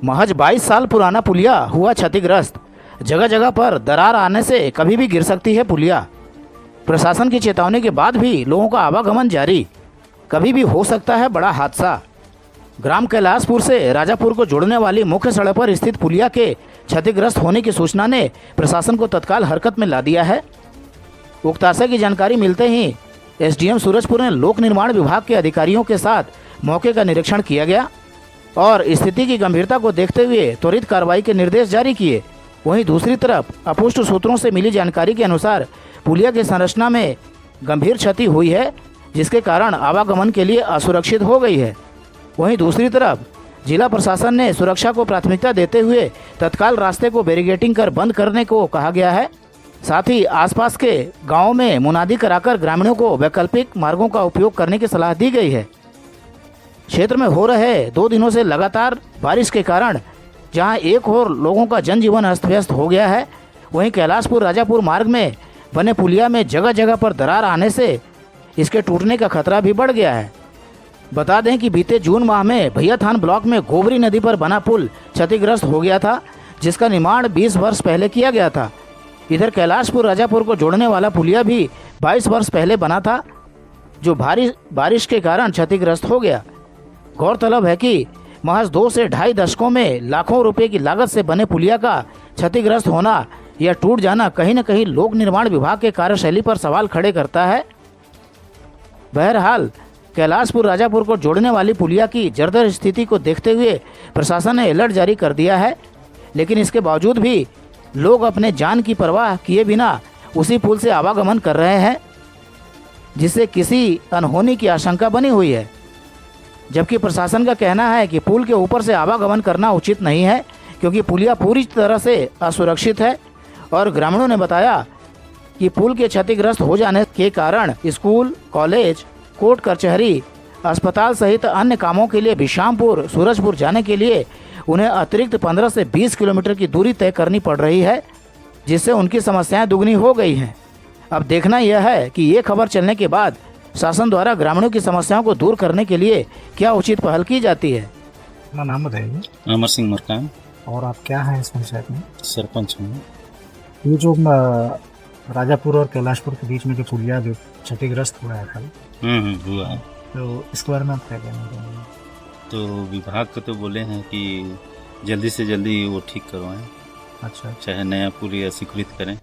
महज 22 साल पुराना पुलिया हुआ क्षतिग्रस्त। जगह जगह पर दरार आने से कभी भी गिर सकती है पुलिया। प्रशासन की चेतावनी के बाद भी लोगों का आवागमन जारी, कभी भी हो सकता है बड़ा हादसा। ग्राम कैलाशपुर से राजापुर को जोड़ने वाली मुख्य सड़क पर स्थित पुलिया के क्षतिग्रस्त होने की सूचना ने प्रशासन को तत्काल हरकत में ला दिया है। उक्त आशय की जानकारी मिलते ही एसडीएम सूरजपुर ने लोक निर्माण विभाग के अधिकारियों के साथ मौके का निरीक्षण किया गया और स्थिति की गंभीरता को देखते हुए त्वरित कार्रवाई के निर्देश जारी किए। वहीं दूसरी तरफ अपुष्ट सूत्रों से मिली जानकारी के अनुसार पुलिया की संरचना में गंभीर क्षति हुई है, जिसके कारण आवागमन के लिए असुरक्षित हो गई है। वहीं दूसरी तरफ जिला प्रशासन ने सुरक्षा को प्राथमिकता देते हुए तत्काल रास्ते को बैरिकेडिंग कर बंद करने को कहा गया है। साथ ही आसपास के गांवों में मुनादी कराकर ग्रामीणों को वैकल्पिक मार्गों का उपयोग करने की सलाह दी गई है। क्षेत्र में हो रहे 2 दिनों से लगातार बारिश के कारण जहां एक और लोगों का जनजीवन अस्त व्यस्त हो गया है, वहीं कैलाशपुर राजापुर मार्ग में बने पुलिया में जगह जगह पर दरार आने से इसके टूटने का खतरा भी बढ़ गया है। बता दें कि बीते जून माह में भैयाथान ब्लॉक में गोबरी नदी पर बना पुल क्षतिग्रस्त हो गया था, जिसका निर्माण 20 वर्ष पहले किया गया था। इधर कैलाशपुर राजापुर को जोड़ने वाला पुलिया भी 22 वर्ष पहले बना था, जो भारी बारिश के कारण क्षतिग्रस्त हो गया। गौरतलब है कि महज 2 से ढाई दशकों में लाखों रुपए की लागत से बने पुलिया का क्षतिग्रस्त होना या टूट जाना कहीं न कहीं लोक निर्माण विभाग के कार्यशैली पर सवाल खड़े करता है। बहरहाल कैलाशपुर राजापुर को जोड़ने वाली पुलिया की जर्जर स्थिति को देखते हुए प्रशासन ने अलर्ट जारी कर दिया है, लेकिन इसके बावजूद भी लोग अपने जान की परवाह किए बिना उसी पुल से आवागमन कर रहे हैं, जिससे किसी अनहोनी की आशंका बनी हुई है। जबकि प्रशासन का कहना है कि पुल के ऊपर से आवागमन करना उचित नहीं है, क्योंकि पुलिया पूरी तरह से असुरक्षित है। और ग्रामीणों ने बताया कि पुल के क्षतिग्रस्त हो जाने के कारण स्कूल, कॉलेज, कोर्ट कचहरी, अस्पताल सहित अन्य कामों के लिए बिशामपुर, सूरजपुर जाने के लिए उन्हें अतिरिक्त 15 से 20 किलोमीटर की दूरी तय करनी पड़ रही है, जिससे उनकी समस्याएं दुगनी हो गई हैं। अब देखना यह है कि ये खबर चलने के बाद शासन द्वारा ग्रामीणों की समस्याओं को दूर करने के लिए क्या उचित पहल की जाती है। अपना नाम बताइए। अमर सिंह मरकाम। और आप क्या हैं इस पंचायत में? सरपंच हूँ। ये जो राजापुर और कैलाशपुर के बीच में जो पुलिया जो क्षतिग्रस्त हुआ है कल, हुआ है, तो इसके बारे में आप क्या कहना चाहेंगे? तो विभाग को तो बोले हैं कि जल्दी से जल्दी वो ठीक करवाएं। अच्छा, चाहे नया पुलिया स्वीकृत करें।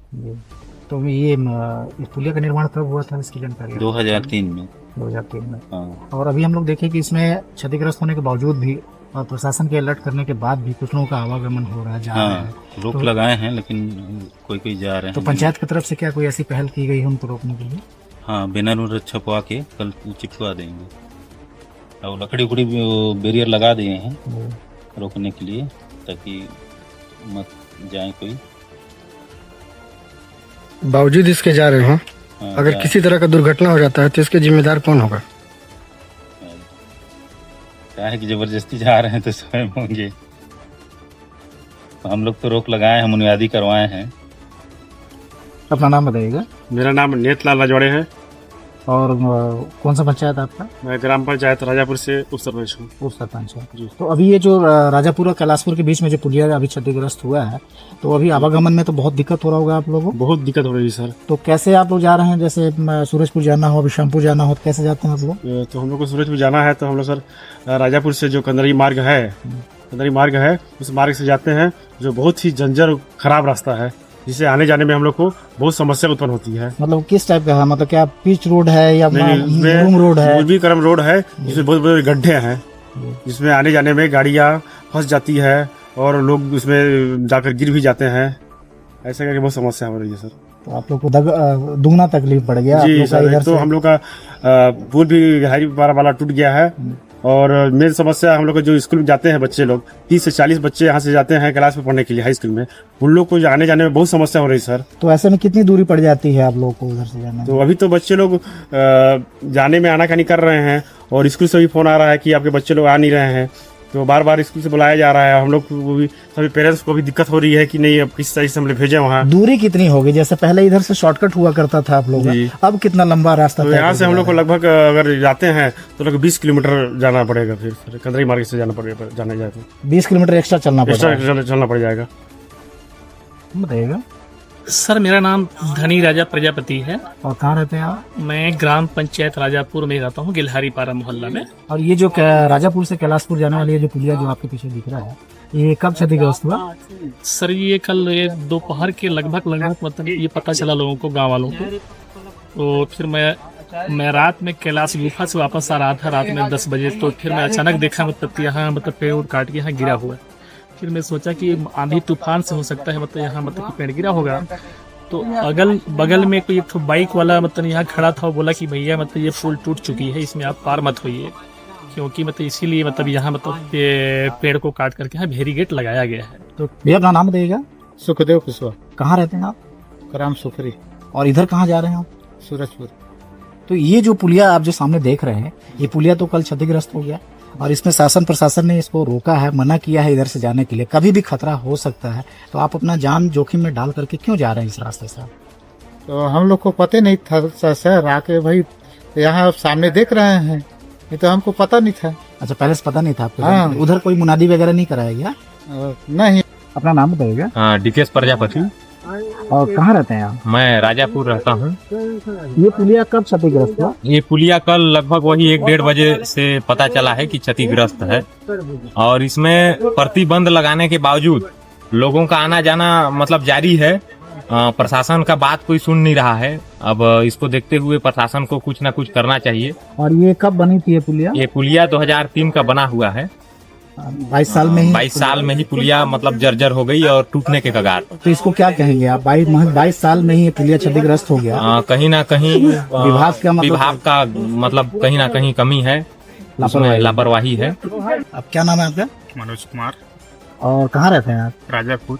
तो ये पुलिया का निर्माण कब हुआ था, इसकी जानकारी? 2003 में। 2003 में। हाँ। और अभी हम लोग देखें कि इसमें क्षतिग्रस्त होने के बावजूद भी और प्रशासन के अलर्ट करने के बाद भी कुछ लोगों का आवागमन हो रहा है, जा रहा है। रोक तो लगाए हैं, लेकिन कोई जा रहे हैं। तो पंचायत की तरफ से क्या कोई ऐसी पहल की गई है उनको रोकने के लिए? हाँ, बैनर उनर छपवा के कल चिपका देंगे और लकड़ी उकड़ी बैरियर लगा दिए हैं रोकने के लिए, ताकि मत जाए कोई। बावजूद इसके जा रहे हैं। अगर किसी तरह का दुर्घटना हो जाता है तो इसके जिम्मेदार कौन होगा? क्या है कि जबरदस्ती जा रहे हैं तो स्वयं होंगे। तो हम लोग तो रोक लगाए हैं, मुनियादी करवाए हैं। अपना नाम बताइएगा। मेरा नाम नेतलाल राजवाड़े है और कौन सा पंचायत आपका? मैं ग्राम पंचायत राजापुर से उप सरपंच हूँ। उप सरपंच है। तो अभी ये जो राजापुर और कैलाशपुर के बीच में जो पुलिया अभी क्षतिग्रस्त हुआ है, तो अभी आवागमन में तो बहुत दिक्कत हो रहा होगा आप लोगों को? बहुत दिक्कत हो रही है सर। तो कैसे आप लोग जा रहे हैं? जैसे सूरजपुर जाना हो, बिशामपुर जाना हो, तो कैसे जाते हैं आप लोग? तो हम लोग को सूरजपुर जाना है तो हम लोग सर राजापुर से जो कंदरी मार्ग है उस मार्ग से जाते हैं, जो बहुत ही जंजर खराब रास्ता है, जिसे आने जाने में हम लोग को बहुत समस्या उत्पन्न होती है। मतलब किस टाइप का है? मतलब क्या पिच रोड है या रूम रोड है? भी क्रम रोड है, जिसमें बहुत बड़े गड्ढे हैं, जिसमें आने जाने में गाड़ियाँ फंस जाती है और लोग उसमें जाकर गिर भी जाते हैं। ऐसा करके बहुत समस्या हो रही है सर। तो आप लोग को दुगना तकलीफ पड़ गया जी सर। तो हम लोग का पुल भी गहरी वाला टूट गया है और मेन समस्या हम लोग जो स्कूल में जाते हैं बच्चे लोग, 30 से 40 बच्चे यहाँ से जाते हैं क्लास में पढ़ने के लिए हाई स्कूल में, उन लोग को आने जाने में बहुत समस्या हो रही सर। तो ऐसे में कितनी दूरी पड़ जाती है आप लोगों को उधर से जाने? तो अभी तो बच्चे लोग जाने में आनाकानी कर रहे हैं और स्कूल से भी फोन आ रहा है कि आपके बच्चे लोग आ नहीं रहे हैं, तो बार बार स्कूल से बुलाया जा रहा है। हम लोग को भी, सभी पेरेंट्स को भी दिक्कत हो रही है कि नहीं अब किस तरह से हम लोग भेजें वहाँ। दूरी कितनी होगी? जैसे पहले इधर से शॉर्टकट हुआ करता था आप लोग, जी। अब कितना लंबा रास्ता तो तय यहाँ कर से हम दिया लोग को है? लगभग अगर जाते हैं तो लगभग 20 किलोमीटर जाना पड़ेगा, फिर कंदरी मार्ग से जाना पड़ेगा, जाना जाए तो 20 किलोमीटर एक्स्ट्रा चलना पड़ेगा। एक्स्ट्रा चलना पड़ जाएगा। बताइएगा। सर मेरा नाम धनी राजा प्रजापति है। और कहाँ रहते हैं आप? मैं ग्राम पंचायत राजापुर में रहता हूँ, गिलहारी पारा मोहल्ला में। और ये जो राजापुर से कैलाशपुर जाने वाली ये जो पुलिया जो आपके पीछे दिख रहा है, ये कब क्षतिग्रस्त हुआ? सर ये कल ये दोपहर के लगभग मतलब ये पता चला लोगों को, गांव वालों को। तो फिर मैं रात में कैलाश गुफा से वापस आ रहा था, रात में 10 बजे। तो फिर मैं अचानक देखा मतलब यहाँ मतलब पेड़ काट के यहाँ गिरा हुआ है। फिर मैं सोचा कि आंधी तूफान से हो सकता है मतलब यहाँ मतलब पेड़ गिरा होगा। तो अगल बगल में कोई एक बाइक वाला मतलब यहाँ खड़ा था, वो बोला कि भैया मतलब ये पुल टूट चुकी है, इसमें आप पार मत होइए, क्योंकि मतलब इसीलिए मतलब यहाँ मतलब पेड़ को काट करके यहाँ बैरिकेड लगाया गया है। तो भैया अपना नाम बताइएगा। सुखदेव कुशवाहा, कहाँ रहते हैं आप? कराम सुखरी, और इधर कहाँ जा रहे हैं आप? सूरजपुर। तो ये जो पुलिया आप जो सामने देख रहे हैं, ये पुलिया तो कल क्षतिग्रस्त हो गया और इसमें शासन प्रशासन ने इसको रोका है, मना किया है इधर से जाने के लिए। कभी भी खतरा हो सकता है, तो आप अपना जान जोखिम में डाल करके क्यों जा रहे हैं इस रास्ते से? तो हम लोग को पता नहीं था सर, आके भाई यहाँ सामने देख रहे हैं, ये तो हमको पता नहीं था। अच्छा, पहले से पता नहीं था आपको? हाँ। उधर कोई मुनादी वगैरह नहीं कराया गया? नहीं। अपना नाम बताइएगा। हाँ, डीकेएस प्रजापति। और कहाँ रहते हैं आप? मैं राजापुर रहता हूँ। ये पुलिया कब क्षतिग्रस्त हुआ? ये पुलिया कल लगभग वही 1-1.5 बजे से पता चला है कि क्षतिग्रस्त है, और इसमें प्रतिबंध लगाने के बावजूद लोगों का आना जाना मतलब जारी है। प्रशासन का बात कोई सुन नहीं रहा है। अब इसको देखते हुए प्रशासन को कुछ ना कुछ करना चाहिए। और ये कब बनी थी ये पुलिया? ये पुलिया 2003 का बना हुआ है। 22 साल में ही? 22 साल में ही पुलिया मतलब जर्जर हो गई और टूटने के कगार। तो इसको क्या कहेंगे आप? 22 साल में ही ये पुलिया क्षतिग्रस्त हो गया। कहीं ना कहीं विभाग का मतलब कहीं ना कहीं कमी है, लापरवाही है। अब क्या नाम है आपका? मनोज कुमार, और कहाँ रहते हैं आप? राजापुर।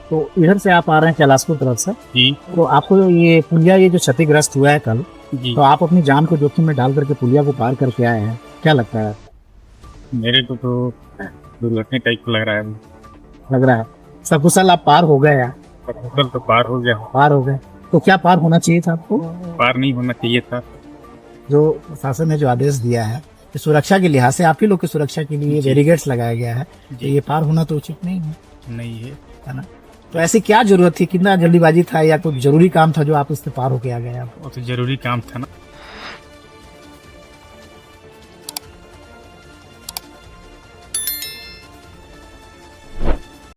तो इधर से आप आ रहे हैं कैलाशपुर तरफ से, जी तो आपको ये पुलिया ये जो क्षतिग्रस्त हुआ है कल, जी, तो आप अपनी जान को जोखिम में डाल करके पुलिया को पार करके आए हैं, क्या लगता है? मेरे को तो दुर्घटना टाइप को लग रहा है। लग रहा है सकुशल आप पार हो गए यार? होटल तो पार हो गया। पार हो गए, तो क्या पार होना चाहिए था आपको? पार नहीं होना चाहिए था। जो प्रशासन ने जो आदेश दिया है कि सुरक्षा के लिहाज से, आपके लोग की सुरक्षा के लिए बैरिकेड्स लगाया गया है, तो ये पार होना तो उचित नहीं है, नहीं है ना? तो ऐसी क्या जरूरत थी, कितना जल्दीबाजी था, या कोई जरूरी काम था जो आप उससे पार होके आ गए? आप वो तो जरूरी काम था ना।